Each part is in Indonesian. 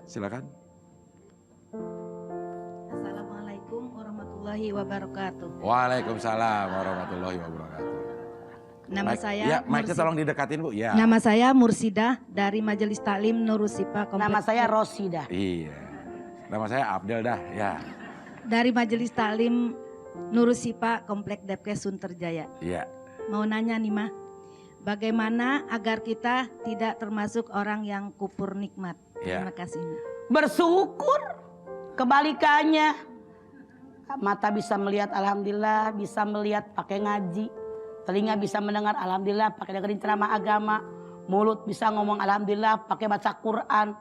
silakan. Assalamualaikum warahmatullahi wabarakatuh. Waalaikumsalam warahmatullahi wabarakatuh. Nama saya ya, mic-nya tolong didekatin Bu. Ya. Nama saya Mursidah dari Majelis Taklim Nurus Sipa. Nama saya Rosidah. Iya. Nama saya Abdel dah, ya. Dari Majelis Taklim Nurus Sipa Komplek Depkes Sunterjaya. Iya. Mau nanya nih Mah, bagaimana agar kita tidak termasuk orang yang kufur nikmat? Ya. Terima kasih. Bersyukur. Kebalikannya, mata bisa melihat alhamdulillah, bisa melihat pakai ngaji, telinga bisa mendengar alhamdulillah pakai dengerin ceramah agama, mulut bisa ngomong alhamdulillah pakai baca Quran,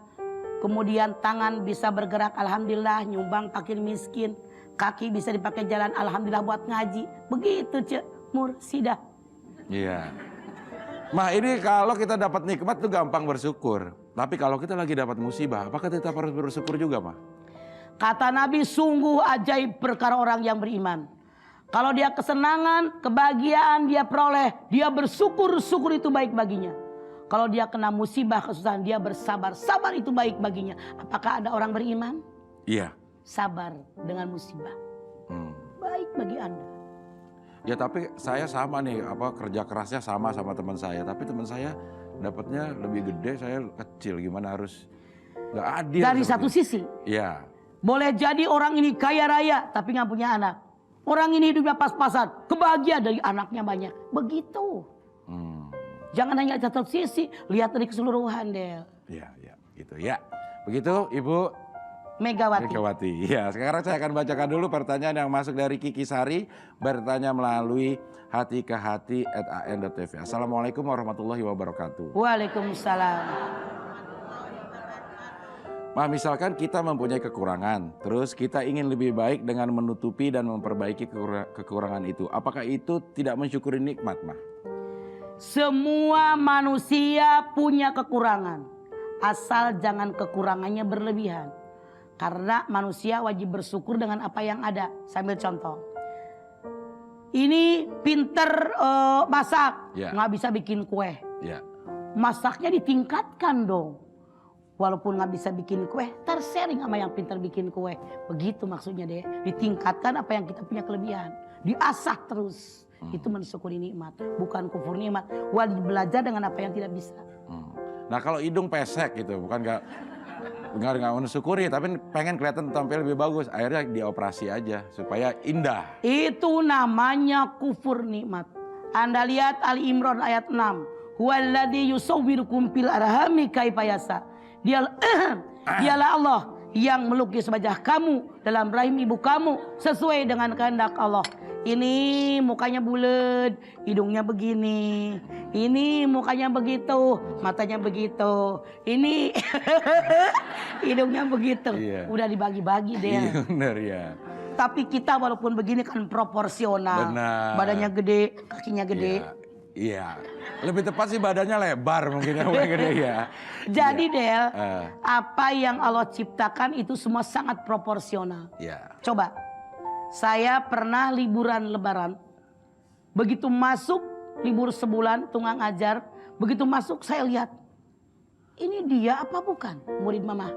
kemudian tangan bisa bergerak alhamdulillah nyumbang fakir miskin, kaki bisa dipakai jalan alhamdulillah buat ngaji. Begitu Cek Mursidah. Iya. Mah ini kalau kita dapat nikmat tuh gampang bersyukur. Tapi kalau kita lagi dapat musibah, apakah kita harus bersyukur juga, Mah? Kata Nabi, sungguh ajaib perkara orang yang beriman. Kalau dia kesenangan, kebahagiaan dia peroleh, dia bersyukur, syukur itu baik baginya. Kalau dia kena musibah, kesusahan, dia bersabar, sabar itu baik baginya. Apakah ada orang beriman? Iya. Sabar dengan musibah. Baik bagi Anda. Ya tapi saya sama nih, kerja kerasnya sama teman saya. Tapi teman saya dapatnya lebih gede, saya kecil. Gimana harus nggak adil? Dari satu sisi. Iya. Boleh jadi orang ini kaya raya tapi nggak punya anak. Orang ini hidupnya pas-pasan, kebahagiaan dari anaknya banyak. Begitu. Jangan hanya satu sisi, lihat dari keseluruhan, Del. Iya, gitu ya. Begitu Ibu Megawati. Ya, sekarang saya akan bacakan dulu pertanyaan yang masuk dari Kiki Sari, bertanya melalui hatikehati@an.tv. Assalamualaikum warahmatullahi wabarakatuh. Waalaikumsalam. Mah, misalkan kita mempunyai kekurangan, terus kita ingin lebih baik dengan menutupi dan memperbaiki kekurangan itu. Apakah itu tidak mensyukuri nikmat, Mah? Semua manusia punya kekurangan. Asal jangan kekurangannya berlebihan. Karena manusia wajib bersyukur dengan apa yang ada. Sambil contoh. Ini pinter masak, nggak bisa bikin kue. Masaknya ditingkatkan dong. Walaupun nggak bisa bikin kue, sharing sama yang pintar bikin kue. Begitu maksudnya deh. Ditingkatkan apa yang kita punya kelebihan. Diasah terus. Itu mensyukuri nikmat. Bukan kufur nikmat. Wajib belajar dengan apa yang tidak bisa. Nah kalau hidung pesek gitu, bukan nggak mensyukuri, tapi pengen kelihatan tampil lebih bagus. Akhirnya dioperasi aja supaya indah. Itu namanya kufur nikmat. Anda lihat Ali Imran ayat 6. Huwaladzi yusawwirukum fil arhami kaifa yasha. Dialah Allah yang melukis wajah kamu dalam rahim ibu kamu sesuai dengan kehendak Allah. Ini mukanya bulat, hidungnya begini. Ini mukanya begitu, matanya begitu. Ini hidungnya begitu. Iya. Udah dibagi-bagi deh. Iya benar ya. Tapi kita walaupun begini kan proporsional. Benar. Badannya gede, kakinya gede. Iya. Lebih tepat sih badannya lebar mungkin yang gede ya. Jadi Del, apa yang Allah ciptakan itu semua sangat proporsional. Coba, saya pernah liburan lebaran. Begitu masuk libur sebulan, tunggang ajar. Begitu masuk saya lihat, ini dia apa bukan murid mama?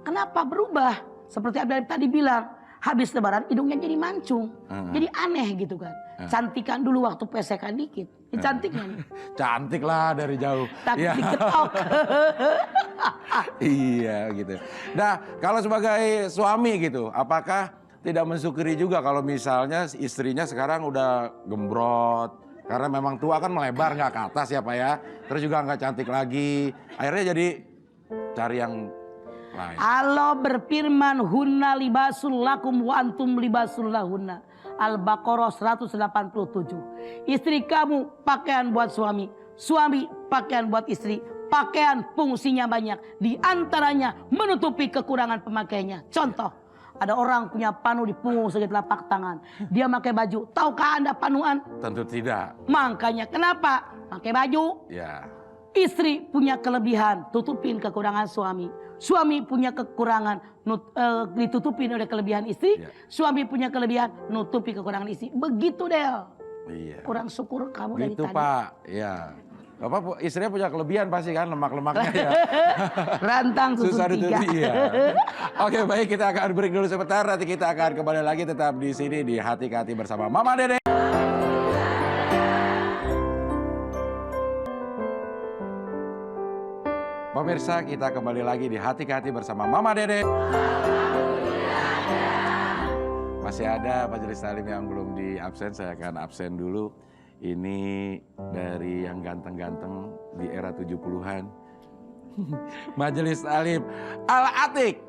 Kenapa berubah? Seperti Abdul tadi bilang, habis lebaran hidungnya jadi mancung. Jadi aneh gitu kan. Cantikan dulu waktu pesekan dikit. Cantiknya nih. Cantik lah dari jauh. Takut diketok. Iya gitu. Nah kalau sebagai suami gitu, apakah tidak mensyukuri juga kalau misalnya istrinya sekarang udah gembrot? Karena memang tua kan melebar nggak ke atas ya Pak ya. Terus juga nggak cantik lagi. Akhirnya jadi cari yang lain. Allah berfirman, hunna libasul lakum wa antum libasul lahunna. Al-Baqarah 187. Istri kamu pakaian buat suami, suami pakaian buat istri. Pakaian fungsinya banyak, di antaranya menutupi kekurangan pemakaiannya. Contoh, ada orang punya panu di punggung segede telapak tangan. Dia pakai baju. Tahukah Anda panuan? Tentu tidak. Makanya kenapa? Pakai baju. Ya. Istri punya kelebihan, tutupin kekurangan suami. Suami punya kekurangan, ditutupin oleh kelebihan istri. Suami punya kelebihan, nutupi kekurangan istri. Begitu Del. Iya. Kurang syukur kamu gitu, dari tadi. Pak. Ya. Bapak istrinya punya kelebihan pasti kan lemak-lemaknya ya. Rantang susun Susah 3. ditutup iya. Oke, baik, kita akan break dulu sebentar. Nanti kita akan kembali lagi tetap di sini di Hati ke Hati bersama Mama Dede. Pemirsa, kita kembali lagi di Hati ke Hati bersama Mama Dede. Masih ada majelis taklim yang belum di absen, saya akan absen dulu. Ini dari yang ganteng-ganteng di era 70-an. Majelis taklim Al-Atik.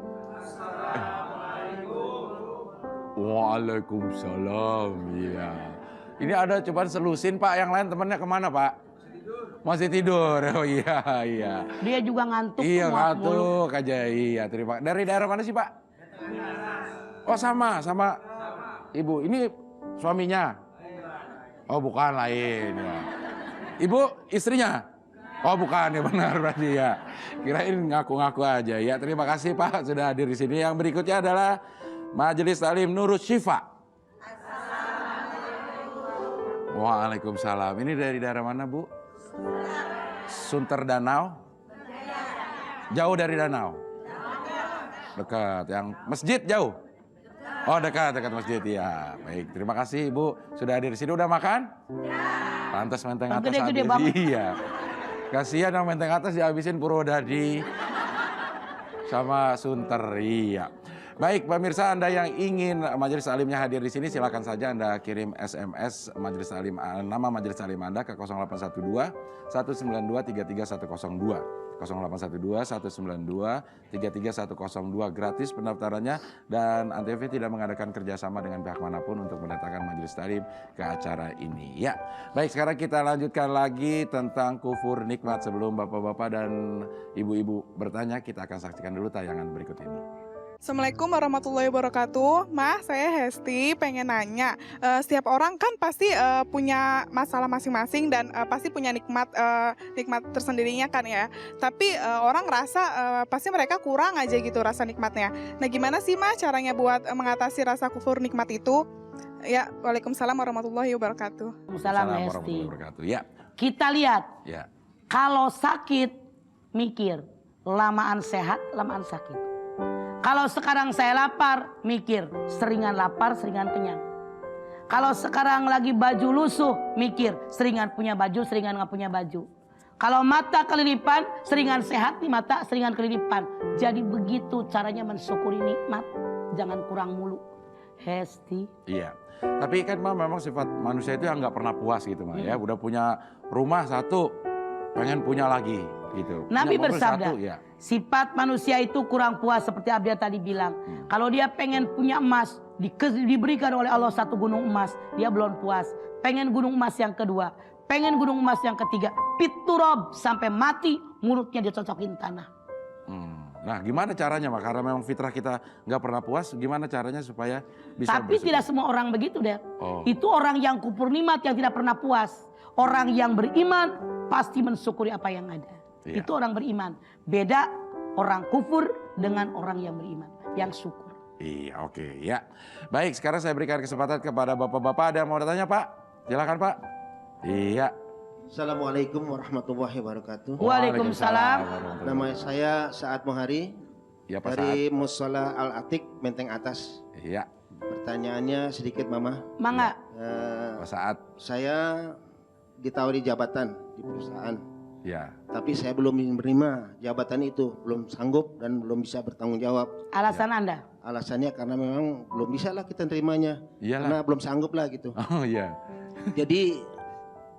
Waalaikumsalam. Iya. Ini ada cobaan selusin Pak, yang lain temannya kemana Pak? Masih tidur. Oh iya, iya. Dia juga ngantuk. Iya, ngantuk aja. Iya, terima kasih. Dari daerah mana sih Pak? Oh sama Ibu. Ini suaminya? Oh bukan, lain ya. Ibu istrinya? Oh bukan, ya benar berarti ya. Kirain ngaku-ngaku aja ya. Terima kasih Pak sudah hadir di sini. Yang berikutnya adalah Majelis Taklim Nurus Syifa. Waalaikumsalam. Ini dari daerah mana Bu? Sunter Danau? Jauh dari danau? Dekat. Yang masjid jauh? Oh dekat masjid ya. Baik, terima kasih Ibu sudah hadir di sini. Udah makan? Pantas menteng atas Gede-gede habis. banget. Iya. Kasihan yang menteng atas dihabisin Purwodadi sama Sunter. Iya. Baik, pemirsa, Anda yang ingin majelis taklimnya hadir di sini, silakan saja Anda kirim SMS majelis taklim, nama majelis taklim Anda ke 0812 192 33102. 0812 192 33102, gratis pendaftarannya, dan Antv tidak mengadakan kerjasama dengan pihak manapun untuk mendatangkan majelis taklim ke acara ini. Ya, baik, sekarang kita lanjutkan lagi tentang kufur nikmat. Sebelum bapak-bapak dan ibu-ibu bertanya, kita akan saksikan dulu tayangan berikut ini. Assalamualaikum warahmatullahi wabarakatuh. Ma, saya Hesti, pengen nanya. Setiap orang kan pasti punya masalah masing-masing dan pasti punya nikmat tersendirinya kan ya. Tapi orang rasa pasti mereka kurang aja gitu rasa nikmatnya. Nah, gimana sih Ma caranya buat mengatasi rasa kufur nikmat itu? Ya, waalaikumsalam warahmatullahi wabarakatuh. Assalamualaikum Hesti. warahmatullahi wabarakatuh. Ya. Kita lihat. Ya. Kalau sakit, mikir. Lamaan sehat, lamaan sakit. Kalau sekarang saya lapar, mikir. Seringan lapar, seringan kenyang. Kalau sekarang lagi baju lusuh, mikir. Seringan punya baju, seringan nggak punya baju. Kalau mata kelilipan, seringan sehat di mata, seringan kelilipan. Jadi begitu caranya mensyukuri nikmat. Jangan kurang mulu. Hesti. Iya. Tapi kan memang sifat manusia itu yang nggak pernah puas gitu Ma ya. Udah punya rumah satu, pengen punya lagi gitu. Nabi Punya mobil bersabda, satu, ya. sifat manusia itu kurang puas seperti Abdia tadi bilang. Kalau dia pengen punya emas, diberikan oleh Allah satu gunung emas, dia belum puas. Pengen gunung emas yang kedua, pengen gunung emas yang ketiga. Piturob sampai mati, mulutnya dia cocokin tanah. Nah gimana caranya Mak? Karena memang fitrah kita nggak pernah puas, gimana caranya supaya bisa Tapi bersyukur? tidak semua orang begitu deh. Oh. Itu orang yang kufur nikmat yang tidak pernah puas. Orang yang beriman pasti mensyukuri apa yang ada. Iya. Itu orang beriman. Beda orang kufur dengan orang yang beriman, yang syukur. Iya, oke, ya. Baik, sekarang saya berikan kesempatan kepada bapak-bapak. Ada yang mau bertanya Pak? Silakan Pak. Iya. Assalamualaikum warahmatullahi wabarakatuh. Waalaikumsalam. Nama saya Saad Mohari Ya Pak dari Mushola Al-Atik, Menteng Atas. Saad. Iya, Pertanyaannya sedikit Mama. Mangga. Pak Saad. Saya ditawari jabatan di perusahaan, Ya. tapi saya belum menerima jabatan itu, belum sanggup dan belum bisa bertanggung jawab. Alasan Anda? Alasannya karena memang belum bisa lah kita nerimanya, Iyalah. karena belum sanggup lah gitu. Oh iya. Jadi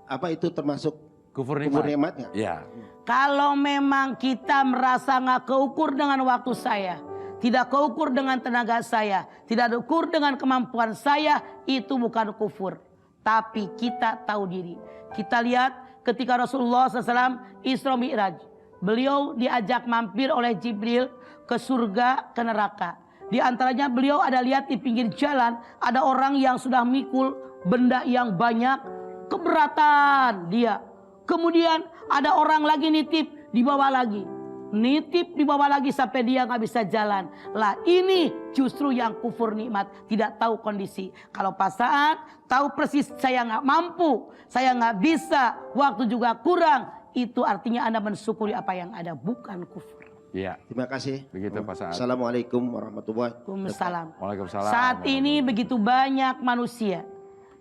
apa itu termasuk Kufur kufur nikmat. nikmatnya? Iya. Kalau memang kita merasa nggak keukur dengan waktu saya, tidak keukur dengan tenaga saya, tidak keukur dengan kemampuan saya, itu bukan kufur. Tapi kita tahu diri. Kita lihat ketika Rasulullah SAW Isra Mi'raj. Beliau diajak mampir oleh Jibril ke surga, ke neraka. Di antaranya beliau ada lihat di pinggir jalan, ada orang yang sudah mikul benda yang banyak, keberatan dia. Kemudian ada orang lagi nitip, dibawa lagi. Nitip dibawa lagi sampai dia nggak bisa jalan. Lah ini justru yang kufur nikmat, tidak tahu kondisi. Kalau pas saat tahu persis saya nggak mampu, saya nggak bisa, waktu juga kurang, itu artinya Anda mensyukuri apa yang ada, bukan kufur. Iya. Terima kasih. Begitu Pak Saad. Assalamualaikum warahmatullahi wabarakatuh. Waalaikumsalam. Waalaikumsalam. Saat ini begitu banyak manusia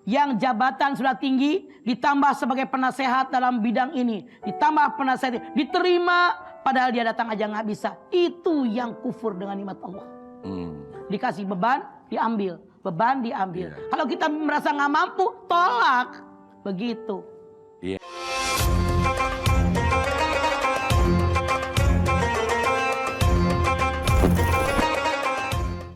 yang jabatan sudah tinggi, ditambah sebagai penasehat dalam bidang ini, ditambah penasehat ini, diterima, padahal dia datang aja nggak bisa. Itu yang kufur dengan nikmat Allah. Dikasih beban, diambil. Beban diambil. Kalau kita merasa nggak mampu, tolak. Begitu.